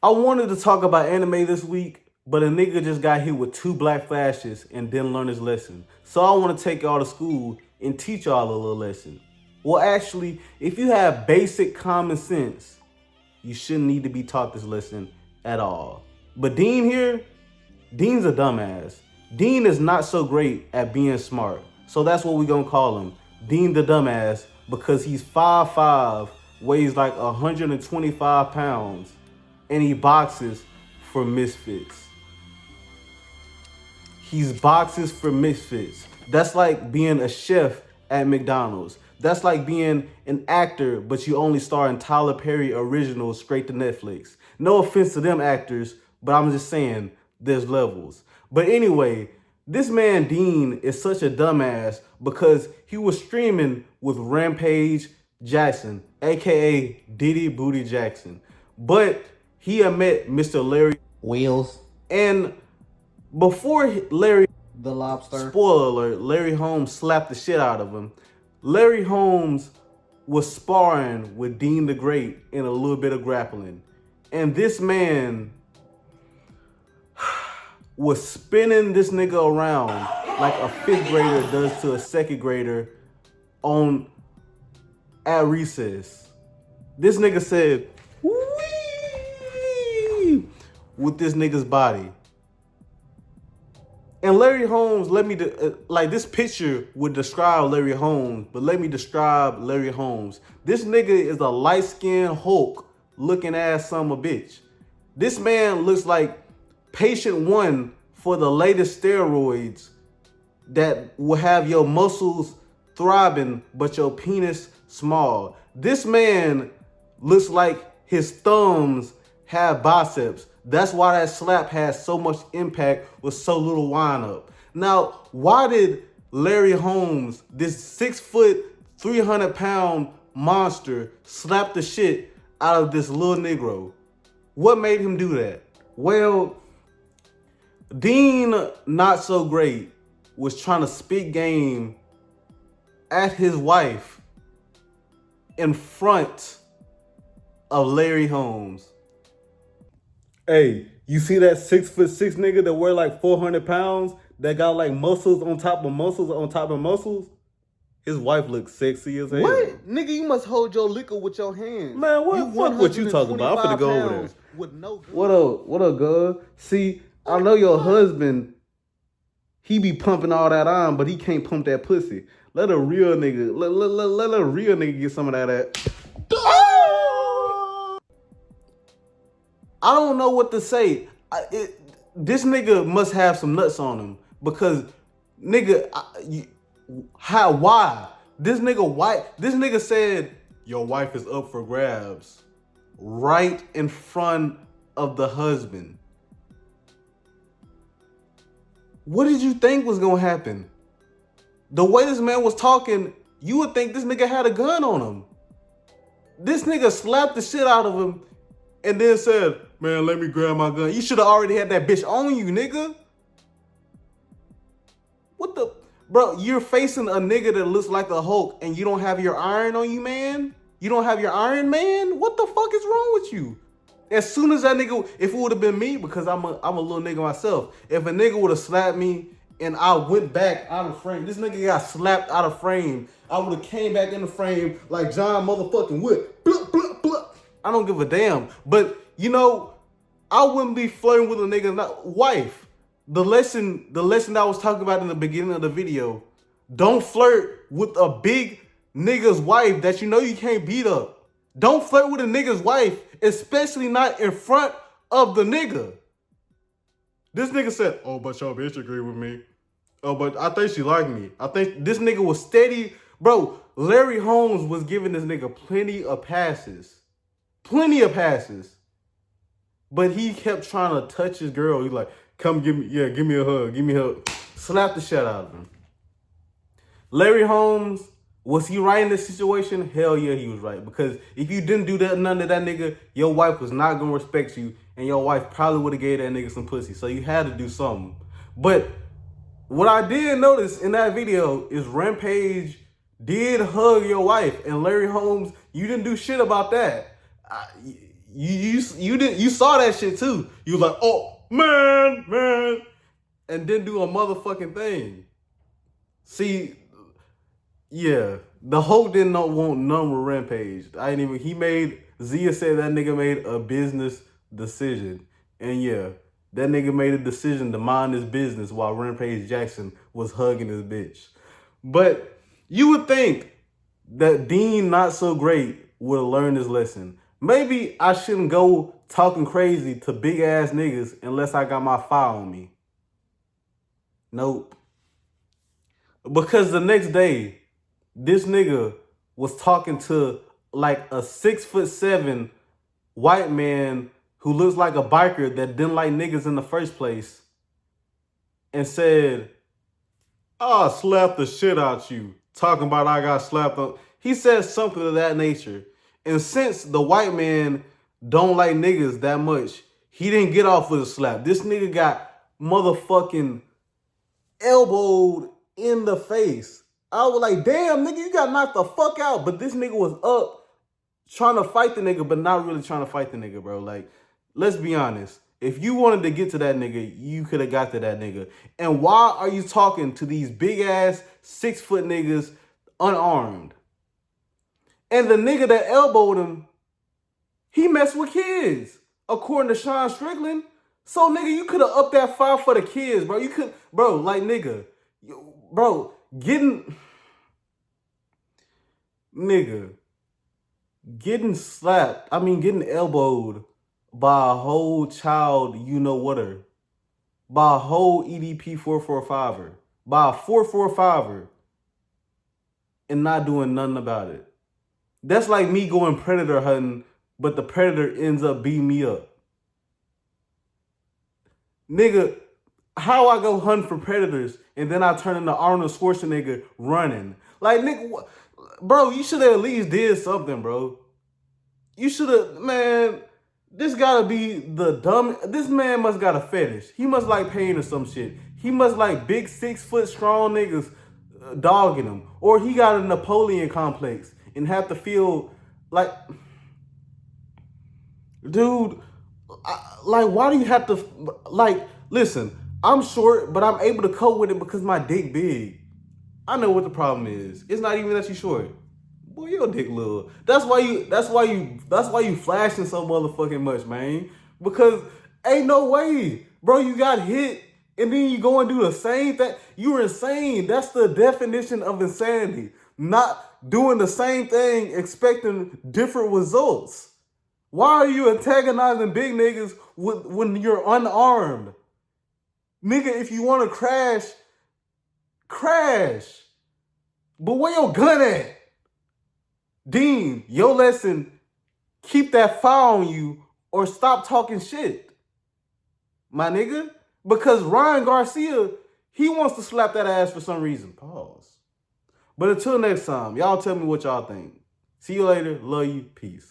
I wanted to talk about anime this week, but a nigga just got hit with 2 black flashes and didn't learn his lesson. So I want to take y'all to school and teach y'all a little lesson. Well, actually, if you have basic common sense, you shouldn't need to be taught this lesson at all. But Deen here, Deen's a dumbass. Deen is not so great at being smart. So that's what we gonna call him. Deen the dumbass, because he's 5'5", weighs like 125 pounds, and he boxes for misfits. He's boxes for misfits. That's like being a chef at McDonald's. That's like being an actor, but you only star in Tyler Perry originals straight to Netflix. No offense to them actors, but I'm just saying there's levels. But anyway, this man Deen is such a dumbass because he was streaming with Rampage Jackson, aka Diddy Booty Jackson. But he had met Mr. Larry Wheels, and before Larry, the lobster. spoiler alert, Larry Holmes slapped the shit out of him. Larry Holmes was sparring with Deen the Great in a little bit of grappling. And this man was spinning this nigga around like a 5th grader does to a 2nd grader at recess. This nigga said, "Wee!" with this nigga's body. And Larry Holmes, like this picture would describe Larry Holmes, but let me describe Larry Holmes. This nigga is a light-skinned Hulk looking ass son of a bitch. This man looks like patient 1 for the latest steroids that will have your muscles throbbing, but your penis small. This man looks like his thumbs have biceps. That's why that slap has so much impact with so little wind up. Now, why did Larry Holmes, this 6 foot, 300-pound monster, slap the shit out of this little Negro? What made him do that? Well, Deen, not so great, was trying to spit game at his wife in front of Larry Holmes. Hey, you see that 6'6" nigga that weigh like 400 pounds that got like muscles on top of muscles on top of muscles? His wife looks sexy as hell. What? Nigga, you must hold your liquor with your hands. Man, what you talking about? I'm finna go over there. With no gun. What up, girl? See, I know your husband, he be pumping all that on, but he can't pump that pussy. Let a real nigga, let a real nigga get some of that. I don't know what to say. This nigga must have some nuts on him because, nigga, why? This nigga said your wife is up for grabs right in front of the husband. What did you think was gonna happen? The way this man was talking, you would think this nigga had a gun on him. This nigga slapped the shit out of him and then said, "Man, let me grab my gun." You should have already had that bitch on you, nigga. What the? Bro, you're facing a nigga that looks like the Hulk and you don't have your iron on you, man? You don't have your Iron Man? What the fuck is wrong with you? As soon as that nigga, if it would have been me, because I'm a little nigga myself, if a nigga would have slapped me and I went back out of frame, this nigga got slapped out of frame, I would have came back in the frame like John motherfucking Wick. Blah, blah, blah. I don't give a damn. But, you know, I wouldn't be flirting with a nigga's wife. The lesson that I was talking about in the beginning of the video, don't flirt with a big nigga's wife that you know you can't beat up. Don't flirt with a nigga's wife, especially not in front of the nigga. This nigga said, "Oh, but your bitch agree with me. Oh, but I think she like me." I think this nigga was steady. Bro, Larry Holmes was giving this nigga plenty of passes. Plenty of passes. But he kept trying to touch his girl. He's like, "Come give me a hug, give me a hug." Slap the shit out of him. Larry Holmes, was he right in this situation? Hell yeah, he was right. Because if you didn't do that, none to that nigga, your wife was not gonna respect you, and your wife probably would have gave that nigga some pussy. So you had to do something. But what I did notice in that video is Rampage did hug your wife, and Larry Holmes, you didn't do shit about that. you saw that shit too. You was like, oh man, and didn't do a motherfucking thing. See, yeah, the Hulk did not want none with Rampage. I ain't even. He made Zia said that nigga made a business decision, and yeah, that nigga made a decision to mind his business while Rampage Jackson was hugging his bitch. But you would think that Deen Not So Great would have learned his lesson. Maybe I shouldn't go talking crazy to big ass niggas unless I got my file on me. Nope. Because the next day, this nigga was talking to like a 6'7" white man who looks like a biker that didn't like niggas in the first place and said, I'll slap the shit out you. Talking about I got slapped on. He said something of that nature. And since the white man don't like niggas that much, he didn't get off with a slap. This nigga got motherfucking elbowed in the face. I was like, damn, nigga, you got knocked the fuck out. But this nigga was up trying to fight the nigga, but not really trying to fight the nigga, bro. Like, let's be honest. If you wanted to get to that nigga, you could have got to that nigga. And why are you talking to these big ass 6 foot niggas unarmed? And the nigga that elbowed him, he messed with kids, according to Sean Strickland. So, nigga, you could have upped that file for the kids, bro. You could, bro, like, nigga, bro, getting slapped, getting elbowed by a whole child, you know whatter, by a whole EDP 445er, by a 445er, and not doing nothing about it. That's like me going predator hunting, but the predator ends up beating me up. Nigga, how I go hunting for predators and then I turn into Arnold Schwarzenegger running? Like, nigga, bro, you should have at least did something, bro. You should have, man, this gotta be the dumb, this man must got a fetish. He must like pain or some shit. He must like big 6 foot strong niggas dogging him. Or he got a Napoleon complex and have to feel like, dude, like, why do you have to, like, listen, I'm short, but I'm able to cope with it because my dick big. I know what the problem is. It's not even that you short. Boy, your dick little. That's why you flashing so motherfucking much, man. Because ain't no way, bro, you got hit and then you go and do the same thing. You're insane. That's the definition of insanity. Not doing the same thing, expecting different results. Why are you antagonizing big niggas when you're unarmed? Nigga, if you want to crash, crash. But where your gun at? Deen, your lesson, keep that fire on you or stop talking shit. My nigga. Because Ryan Garcia, he wants to slap that ass for some reason. Pause. But until next time, y'all tell me what y'all think. See you later. Love you. Peace.